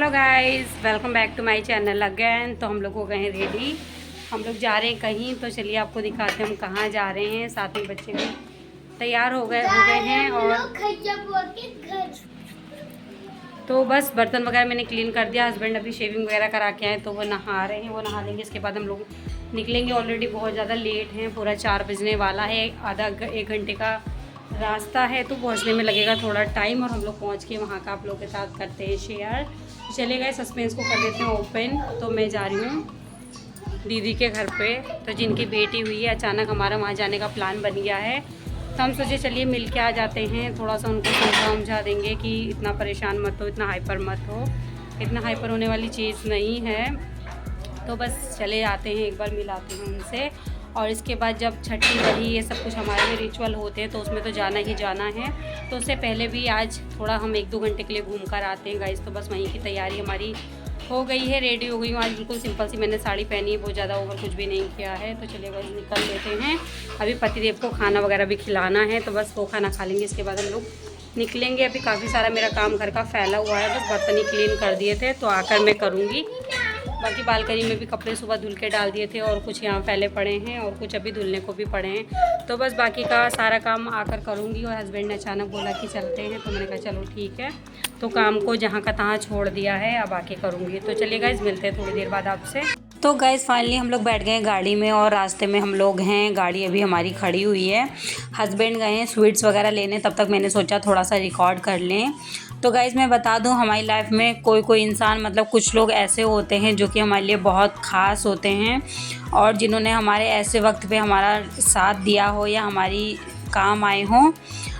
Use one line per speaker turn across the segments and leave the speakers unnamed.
Hello guys, welcome back to my channel again. तो हम लोग हो गए हैं रेडी, हम लोग जा रहे हैं कहीं। तो चलिए आपको दिखाते हैं हम कहाँ जा रहे हैं। साथ में बच्चे भी तैयार हो गए हैं। और तो बस बर्तन वगैरह मैंने क्लीन कर दिया। हस्बैंड अभी शेविंग वगैरह करा के आए तो वो नहा रहे हैं, वो नहा लेंगे। इसके बाद हम लोग निकलेंगे। ऑलरेडी बहुत ज़्यादा लेट हैं, पूरा 4 बजने वाला है। एक घंटे का रास्ता है तो पहुंचने में लगेगा थोड़ा टाइम। और हम लोग पहुंच के वहां का आप लोग के साथ करते हैं शेयर। चले गए, सस्पेंस को कर देते हैं ओपन। तो मैं जा रही हूँ दीदी के घर पे, तो जिनकी बेटी हुई है। अचानक हमारा वहाँ जाने का प्लान बन गया है, तो हम सोचे चलिए मिल के आ जाते हैं। थोड़ा सा उनको समझा देंगे कि इतना परेशान मत हो, इतना हाइपर मत हो। इतना हाइपर होने वाली चीज़ नहीं है। तो बस चले आते हैं, एक बार मिलाते हैं उनसे। और इसके बाद जब छठी वही ये सब कुछ हमारे में रिचुअल होते हैं तो उसमें तो जाना ही जाना है। तो उससे पहले भी आज थोड़ा हम 1-2 घंटे के लिए घूम कर आते हैं गाइस। तो बस वहीं की तैयारी हमारी हो गई है, रेडी हो गई हूँ। आज बिल्कुल सिंपल सी मैंने साड़ी पहनी है, बहुत ज़्यादा ओवर कुछ भी नहीं किया है। तो चलिए बस निकल लेते हैं। अभी पतिदेव को खाना वगैरह भी खिलाना है, तो बस वो खाना खा लेंगे, इसके बाद हम लोग निकलेंगे। अभी काफ़ी सारा मेरा काम घर का फैला हुआ है, बस बर्तन ही क्लीन कर दिए थे तो आकर मैं करूँगी। बाकी बालकनी में भी कपड़े सुबह धुल के डाल दिए थे, और कुछ यहाँ फैले पड़े हैं और कुछ अभी धुलने को भी पड़े हैं। तो बस बाकी का सारा काम आकर करूँगी। और हस्बैंड ने अचानक बोला कि चलते हैं, तो मैंने कहा चलो ठीक है। तो काम को जहाँ का तहाँ छोड़ दिया है, अब आके करूँगी। तो चलिए गाइस, मिलते हैं थोड़ी देर बाद आपसे। तो गाइस फाइनली हम लोग बैठ गए हैं गाड़ी में, और रास्ते में हम लोग हैं। गाड़ी अभी हमारी खड़ी हुई है, हस्बैंड गए हैं स्वीट्स वगैरह लेने। तब तक मैंने सोचा थोड़ा सा रिकॉर्ड कर लें। तो गाइस मैं बता दूं, हमारी लाइफ में कोई इंसान, मतलब कुछ लोग ऐसे होते हैं जो कि हमारे लिए बहुत ख़ास होते हैं, और जिन्होंने हमारे ऐसे वक्त पे हमारा साथ दिया हो या हमारी काम आए हों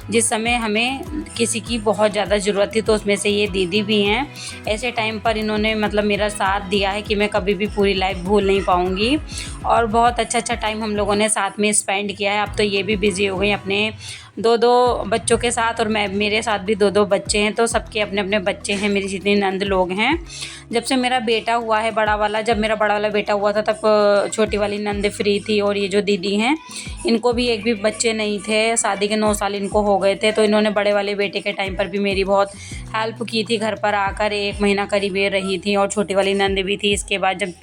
जिस समय हमें किसी की बहुत ज़्यादा ज़रूरत थी। तो उसमें से ये दीदी भी हैं। ऐसे टाइम पर इन्होंने मतलब मेरा साथ दिया है कि मैं कभी भी पूरी लाइफ भूल नहीं पाऊँगी। और बहुत अच्छा टाइम हम लोगों ने साथ में स्पेंड किया है। अब तो ये भी बिज़ी हो गई अपने 2-2 बच्चों के साथ, और मेरे साथ भी 2-2 बच्चे हैं। तो सबके अपने बच्चे हैं, मेरी जितनी नंद लोग हैं। जब से मेरा बेटा हुआ है बड़ा वाला, जब मेरा बड़ा वाला बेटा हुआ था तब छोटी वाली नंद फ्री थी। और ये जो दीदी हैं इनको भी एक भी बच्चे नहीं थे, शादी के 9 साल इनको हो गए थे। तो इन्होंने बड़े वाले बेटे के टाइम पर भी मेरी बहुत हेल्प की थी। घर पर आकर 1 महीना करीब ये रही थी, और छोटी वाली नंद भी थी। इसके बाद जब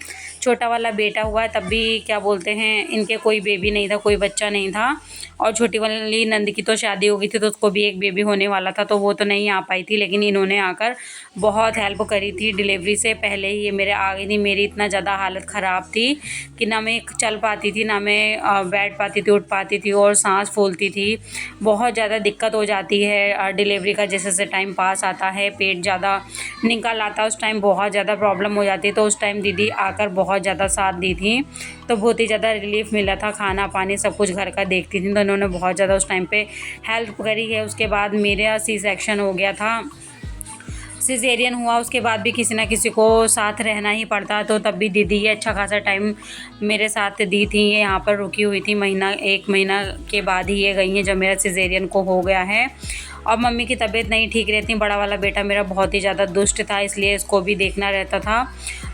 छोटा वाला बेटा हुआ तब भी क्या बोलते हैं, इनके कोई बेबी नहीं था, कोई बच्चा नहीं था। और छोटी वाली नंद की तो शादी हो गई थी, तो उसको भी एक बेबी होने वाला था, तो वो तो नहीं आ पाई थी। लेकिन इन्होंने आकर बहुत हेल्प करी थी। डिलीवरी से पहले ही ये मेरे आ गई थी। मेरी इतना ज़्यादा हालत ख़राब थी कि ना मैं चल पाती थी, ना मैं बैठ पाती थी, उठ पाती थी, और सांस फूलती थी। बहुत ज़्यादा दिक्कत हो जाती है डिलीवरी का। जैसे जैसे टाइम पास आता है, पेट ज़्यादा निकल आता है, उस टाइम बहुत ज़्यादा प्रॉब्लम हो जाती है। तो उस टाइम दीदी आकर बहुत ज़्यादा साथ दी थी, तो बहुत ही ज़्यादा रिलीफ मिला था। खाना पानी सब कुछ घर का देखती थी, तो उन्होंने बहुत ज़्यादा उस टाइम पे हेल्प करी है। उसके बाद मेरा सी सेक्शन हो गया था, सिजेरियन हुआ। उसके बाद भी किसी ना किसी को साथ रहना ही पड़ता। तो तब भी दीदी ये अच्छा खासा टाइम मेरे साथ दी थी। ये यहाँ पर रुकी हुई थी 1 महीना के बाद ही ये गई हैं, जब मेरा सिजेरियन को हो गया है। और मम्मी की तबीयत नहीं ठीक रहती। बड़ा वाला बेटा मेरा बहुत ही ज़्यादा दुष्ट था, इसलिए इसको भी देखना रहता था।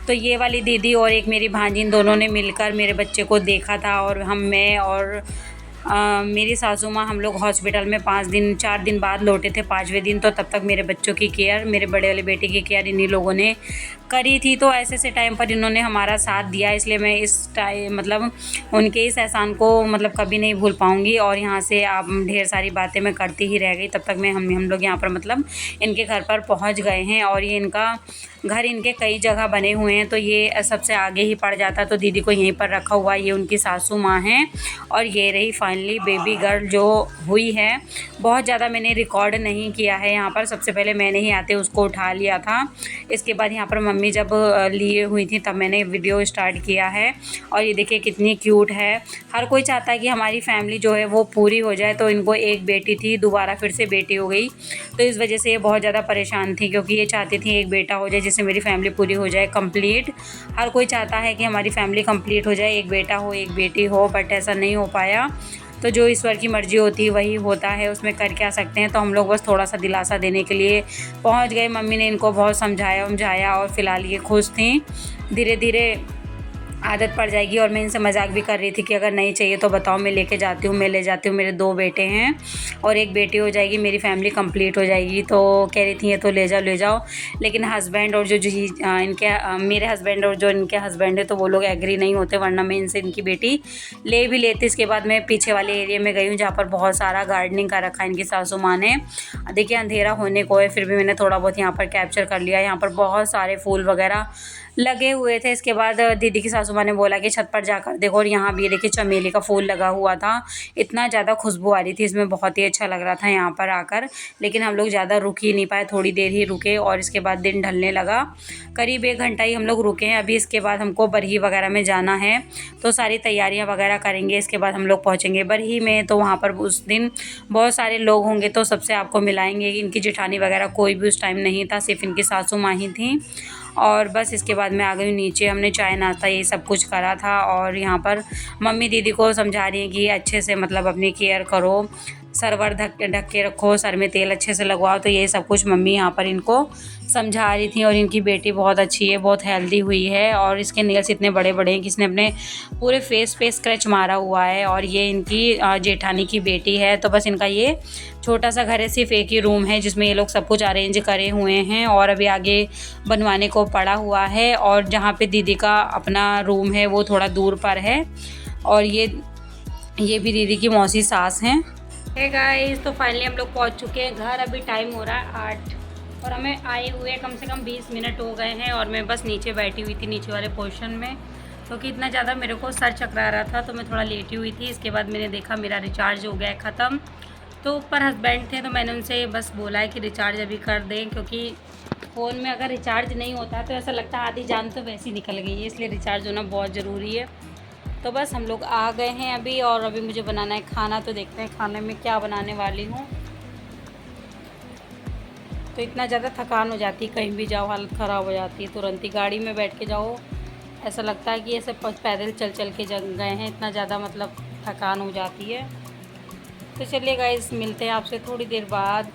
तो ये वाली दीदी और एक मेरी भांजी, दोनों ने मिलकर मेरे बच्चे को देखा था। और मैं और मेरी सासू माँ, हम लोग हॉस्पिटल में 4 दिन बाद लौटे थे, 5वें दिन। तो तब तक मेरे बच्चों की केयर, मेरे बड़े वाले बेटे की केयर इन्हीं लोगों ने करी थी। तो ऐसे टाइम पर इन्होंने हमारा साथ दिया, इसलिए मैं इस टाइम मतलब उनके इस एहसान को मतलब कभी नहीं भूल पाऊँगी। और यहाँ से आप ढेर सारी बातें मैं करती ही रह गई। तब तक हम लोग यहाँ पर मतलब इनके घर पर पहुँच गए हैं। और ये इनका घर, इनके कई जगह बने हुए हैं, तो ये सबसे आगे ही पड़ जाता। तो दीदी को यहीं पर रखा हुआ। ये उनकी सासू माँ हैं। और ये रही फाइनली बेबी गर्ल जो हुई है। बहुत ज़्यादा मैंने रिकॉर्ड नहीं किया है यहाँ पर। सबसे पहले मैंने ही आते उसको उठा लिया था। इसके बाद यहाँ पर मम्मी जब लिए हुई थी तब मैंने वीडियो स्टार्ट किया है। और ये देखिए कितनी क्यूट है। हर कोई चाहता है कि हमारी फैमिली जो है वो पूरी हो जाए। तो इनको एक बेटी थी, दोबारा फिर से बेटी हो गई। तो इस वजह से ये बहुत ज़्यादा परेशान थी, क्योंकि ये चाहती थी एक बेटा हो जाए जिससे मेरी फैमिली पूरी हो जाए कंप्लीट। हर कोई चाहता है कि हमारी फैमिली कंप्लीट हो जाए, एक बेटा हो एक बेटी हो, बट ऐसा नहीं हो पाया। तो जो ईश्वर की मर्ज़ी होती है वही होता है, उसमें कर क्या सकते हैं। तो हम लोग बस थोड़ा सा दिलासा देने के लिए पहुंच गए। मम्मी ने इनको बहुत समझाया और फ़िलहाल ये खुश थी। धीरे धीरे आदत पड़ जाएगी। और मैं इनसे मजाक भी कर रही थी कि अगर नहीं चाहिए तो बताओ, मैं लेके जाती हूँ, मैं ले जाती हूँ। मेरे 2 बेटे हैं और 1 बेटी हो जाएगी, मेरी फैमिली कंप्लीट हो जाएगी। तो कह रही थी ये तो ले जाओ ले जाओ। लेकिन हस्बैंड और मेरे हस्बैंड और जो इनके हस्बैंड है तो वो लोग एग्री नहीं होते, वरना मैं इनसे इनकी बेटी ले भी लेती। इसके बाद मैं पीछे वाले एरिया में गई हूँ जहाँ पर बहुत सारा गार्डनिंग कर रखा है इनकी सासू माँ ने। देखिए अंधेरा होने को है, फिर भी मैंने थोड़ा बहुत यहाँ पर कैप्चर कर लिया। यहाँ पर बहुत सारे फूल वगैरह लगे हुए थे। इसके बाद दीदी की सासू माँ ने बोला कि छत पर जाकर देखो, और यहाँ भी देखिए चमेली का फूल लगा हुआ था। इतना ज़्यादा खुशबू आ रही थी इसमें, बहुत ही अच्छा लग रहा था यहाँ पर आकर। लेकिन हम लोग ज़्यादा रुक ही नहीं पाए, थोड़ी देर ही रुके और इसके बाद दिन ढलने लगा। करीब 1 घंटा ही हम लोग रुके हैं। अभी इसके बाद हमको बरही वगैरह में जाना है, तो सारी तैयारियाँ वगैरह करेंगे। इसके बाद हम लोग पहुँचेंगे बरही में। तो वहाँ पर उस दिन बहुत सारे लोग होंगे, तो सबसे आपको मिलाएंगे। इनकी जेठानी वगैरह कोई भी उस टाइम नहीं था, सिर्फ इनकी सासू माँ ही थी। और बस इसके बाद मैं आ गई नीचे। हमने चाय नाश्ता ये सब कुछ करा था और यहाँ पर मम्मी दीदी को समझा रही हैं कि अच्छे से मतलब अपनी केयर करो, सर वर ढक के रखो, सर में तेल अच्छे से लगवाओ। तो ये सब कुछ मम्मी यहाँ पर इनको समझा रही थी। और इनकी बेटी बहुत अच्छी है, बहुत हेल्दी हुई है और इसके नेल्स इतने बड़े बड़े हैं कि इसने अपने पूरे फेस पे स्क्रैच मारा हुआ है। और ये इनकी जेठानी की बेटी है। तो बस इनका ये छोटा सा घर है, सिर्फ एक ही रूम है जिसमें ये लोग सब कुछ अरेंज करे हुए हैं और अभी आगे बनवाने को पड़ा हुआ है। और जहाँ पे दीदी का अपना रूम है वो थोड़ा दूर पर है। और ये भी दीदी की मौसी सास हैं। हे गाइस, तो फाइनली हम लोग पहुँच चुके हैं घर। अभी टाइम हो रहा है 8 और हमें आए हुए कम से कम 20 मिनट हो गए हैं। और मैं बस नीचे बैठी हुई थी, नीचे वाले पोर्शन में, क्योंकि इतना ज़्यादा मेरे को सर चकरा रहा था तो मैं थोड़ा लेटी हुई थी। इसके बाद मैंने देखा मेरा रिचार्ज हो गया है ख़त्म। तो ऊपर हस्बैंड थे तो मैंने उनसे बस बोला है कि रिचार्ज अभी कर दें, क्योंकि फ़ोन में अगर रिचार्ज नहीं होता तो ऐसा लगता है आधी जान तो वैसे ही निकल गई है, इसलिए रिचार्ज होना बहुत ज़रूरी है। तो बस हम लोग आ गए हैं अभी और अभी मुझे बनाना है खाना। तो देखते हैं खाने में क्या बनाने वाली हूँ। तो इतना ज़्यादा थकान हो जाती है, कहीं भी जाओ हालत ख़राब हो जाती है। तुरंत ही गाड़ी में बैठ के जाओ, ऐसा लगता है कि ऐसे पैदल चल चल के गए हैं, इतना ज़्यादा मतलब थकान हो जाती है। तो चलिए गाइस, मिलते हैं आपसे थोड़ी देर बाद।